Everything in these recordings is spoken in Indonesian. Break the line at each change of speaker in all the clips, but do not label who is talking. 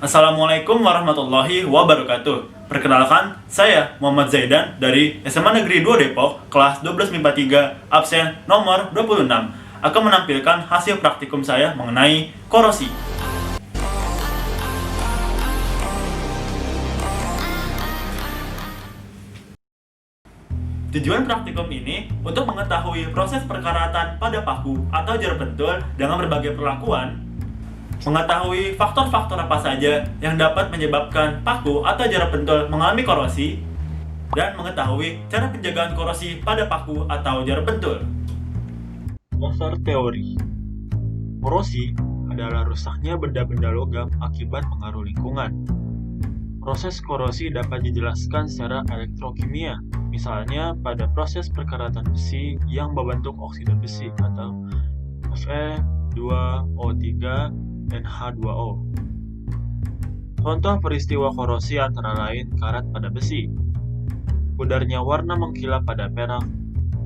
Assalamualaikum warahmatullahi wabarakatuh. Perkenalkan, saya Muhammad Zaidan dari SMA Negeri 2 Depok, kelas 12 MIPA 3, absen nomor 26, akan menampilkan hasil praktikum saya mengenai korosi. Tujuan praktikum ini untuk mengetahui proses perkaratan pada paku atau jar pentul dengan berbagai perlakuan, mengetahui faktor-faktor apa saja yang dapat menyebabkan paku atau jar pentul mengalami korosi, dan mengetahui cara penjagaan korosi pada paku atau jar pentul.
Dasar teori. Korosi adalah rusaknya benda-benda logam akibat pengaruh lingkungan. Proses korosi dapat dijelaskan secara elektrokimia, misalnya pada proses perkaratan besi yang membentuk oksida besi atau Fe2O3 dan H2O. Contoh peristiwa korosi antara lain karat pada besi, pudarnya warna mengkilap pada perak,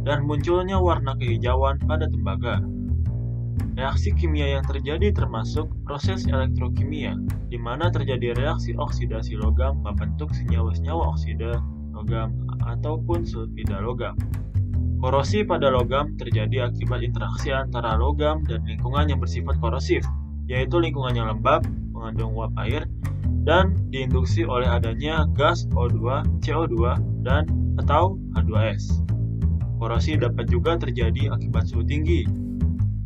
dan munculnya warna kehijauan pada tembaga. Reaksi kimia yang terjadi termasuk proses elektrokimia, di mana terjadi reaksi oksidasi logam membentuk senyawa-senyawa oksida logam ataupun sulfida logam. Korosi pada logam terjadi akibat interaksi antara logam dan lingkungan yang bersifat korosif, yaitu lingkungan yang lembab, mengandung uap air, dan diinduksi oleh adanya gas O2, CO2, dan atau H2S. Korosi dapat juga terjadi akibat suhu tinggi.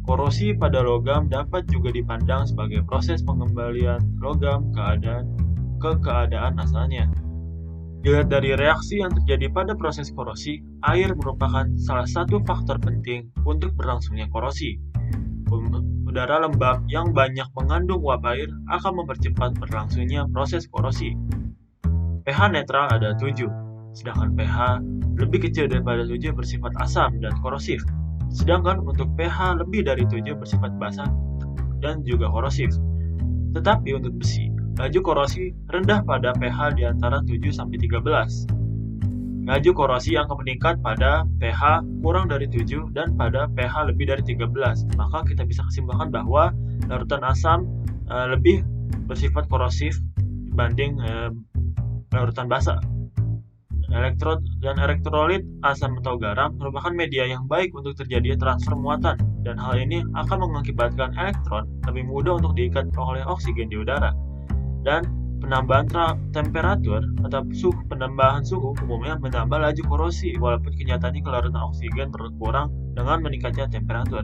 Korosi pada logam dapat juga dipandang sebagai proses pengembalian logam ke keadaan asalnya. Dilihat dari reaksi yang terjadi pada proses korosi, air merupakan salah satu faktor penting untuk berlangsungnya korosi. Udara lembab yang banyak mengandung uap air akan mempercepat berlangsungnya proses korosi. pH netral ada 7, sedangkan pH lebih kecil daripada 7 bersifat asam dan korosif. Sedangkan untuk pH lebih dari 7 bersifat basa dan juga korosif. Tetapi untuk besi, laju korosi rendah pada pH di antara 7 sampai 13. Laju korosi yang akan meningkat pada pH kurang dari 7 dan pada pH lebih dari 13. Maka kita bisa kesimpulan bahwa larutan asam lebih bersifat korosif dibanding larutan basa. Elektrod dan elektrolit asam atau garam merupakan media yang baik untuk terjadinya transfer muatan, dan hal ini akan mengakibatkan elektron lebih mudah untuk diikat oleh oksigen di udara. Dan penambahan temperatur atau penambahan suhu umumnya menambah laju korosi, walaupun kenyataannya kelarutan oksigen berkurang dengan meningkatnya temperatur.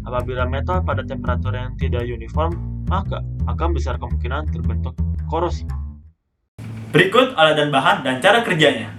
Apabila metal pada temperatur yang tidak uniform, maka akan besar kemungkinan terbentuk korosi.
Berikut alat dan bahan dan cara kerjanya.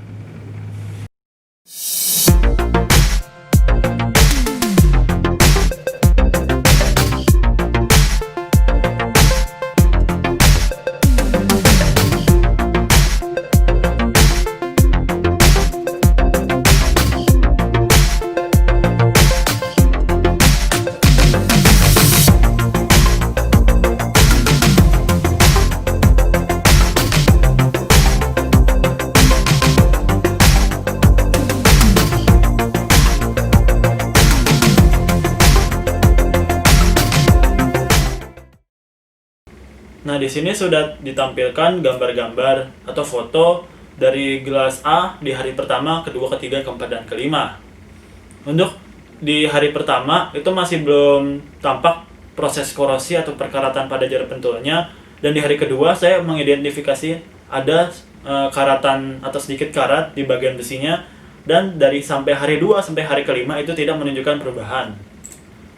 Nah, di sini sudah ditampilkan gambar-gambar atau foto dari gelas A di hari pertama, kedua, ketiga, keempat, dan kelima. Untuk di hari pertama itu masih belum tampak proses korosi atau perkaratan pada jar pentulnya, dan di hari kedua saya mengidentifikasi ada karatan atau sedikit karat di bagian besinya, dan dari sampai hari 2 sampai hari kelima itu tidak menunjukkan perubahan.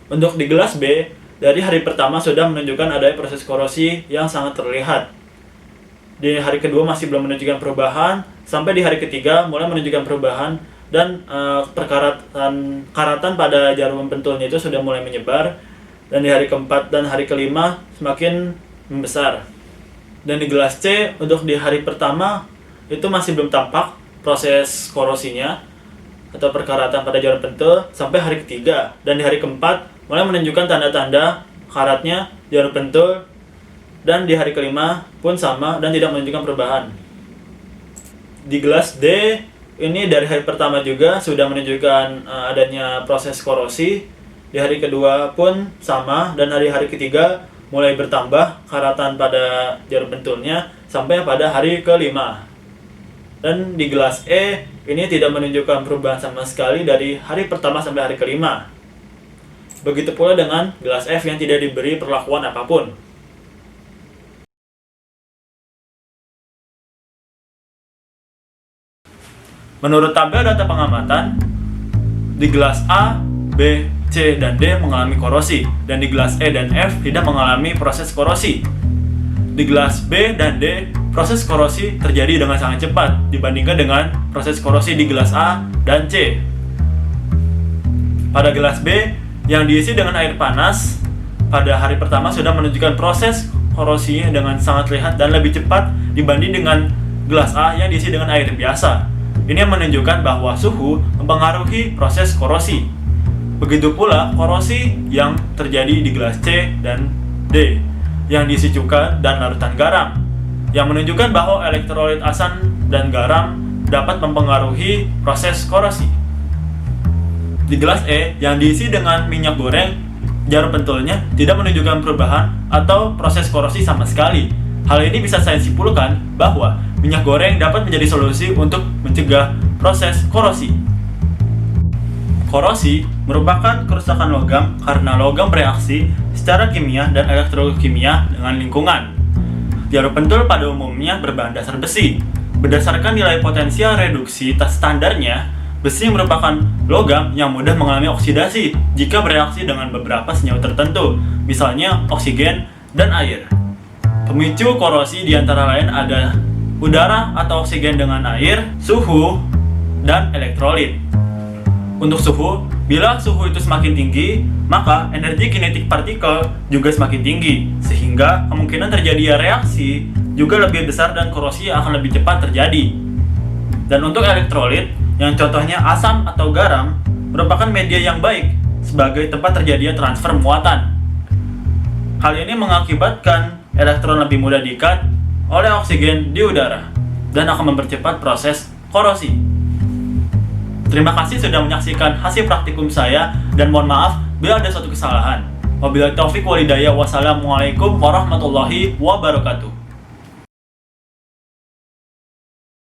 Untuk di gelas B, dari hari pertama sudah menunjukkan adanya proses korosi yang sangat terlihat. Di hari kedua masih belum menunjukkan perubahan, sampai di hari ketiga mulai menunjukkan perubahan, dan karatan pada jarum pentulnya itu sudah mulai menyebar, dan di hari keempat dan hari kelima semakin membesar. Dan di gelas C, untuk di hari pertama itu masih belum tampak proses korosinya atau perkaratan pada jarum pentul sampai hari ketiga, dan di hari keempat mulai menunjukkan tanda-tanda karatnya jarum pentul, dan di hari kelima pun sama dan tidak menunjukkan perubahan. Di gelas D ini dari hari pertama juga sudah menunjukkan adanya proses korosi, di hari kedua pun sama, dan hari ketiga mulai bertambah karatan pada jarum pentulnya sampai pada hari kelima. Dan di gelas E ini tidak menunjukkan perubahan sama sekali dari hari pertama sampai hari kelima. Begitu pula dengan gelas F yang tidak diberi perlakuan apapun. Menurut tabel data pengamatan, di gelas A, B, C, dan D mengalami korosi, dan di gelas E dan F tidak mengalami proses korosi. Di gelas B dan D, proses korosi terjadi dengan sangat cepat dibandingkan dengan proses korosi di gelas A dan C. Pada gelas B, yang diisi dengan air panas, pada hari pertama sudah menunjukkan proses korosinya dengan sangat terlihat dan lebih cepat dibanding dengan gelas A yang diisi dengan air biasa. Ini menunjukkan bahwa suhu mempengaruhi proses korosi. Begitu pula korosi yang terjadi di gelas C dan D yang diisi cuka dan larutan garam, yang menunjukkan bahwa elektrolit asam dan garam dapat mempengaruhi proses korosi. Di gelas E yang diisi dengan minyak goreng, jarum pentulnya tidak menunjukkan perubahan atau proses korosi sama sekali. Hal ini bisa saya simpulkan bahwa minyak goreng dapat menjadi solusi untuk mencegah proses korosi. Korosi merupakan kerusakan logam karena logam bereaksi secara kimia dan elektrokimia dengan lingkungan. Jarum pentul pada umumnya berbahan dasar besi. Berdasarkan nilai potensial reduksi standarnya, besi merupakan logam yang mudah mengalami oksidasi jika bereaksi dengan beberapa senyawa tertentu, misalnya oksigen dan air. Pemicu korosi diantara lain ada udara atau oksigen dengan air, suhu, dan elektrolit. Untuk suhu, bila suhu itu semakin tinggi, maka energi kinetik partikel juga semakin tinggi, sehingga kemungkinan terjadi reaksi juga lebih besar dan korosi akan lebih cepat terjadi. Dan untuk elektrolit, yang contohnya asam atau garam, merupakan media yang baik sebagai tempat terjadinya transfer muatan. Hal ini mengakibatkan elektron lebih mudah diikat oleh oksigen di udara dan akan mempercepat proses korosi. Terima kasih sudah menyaksikan hasil praktikum saya dan mohon maaf bila ada suatu kesalahan. Wabillahi taufik walhidayah. Wassalamualaikum warahmatullahi wabarakatuh.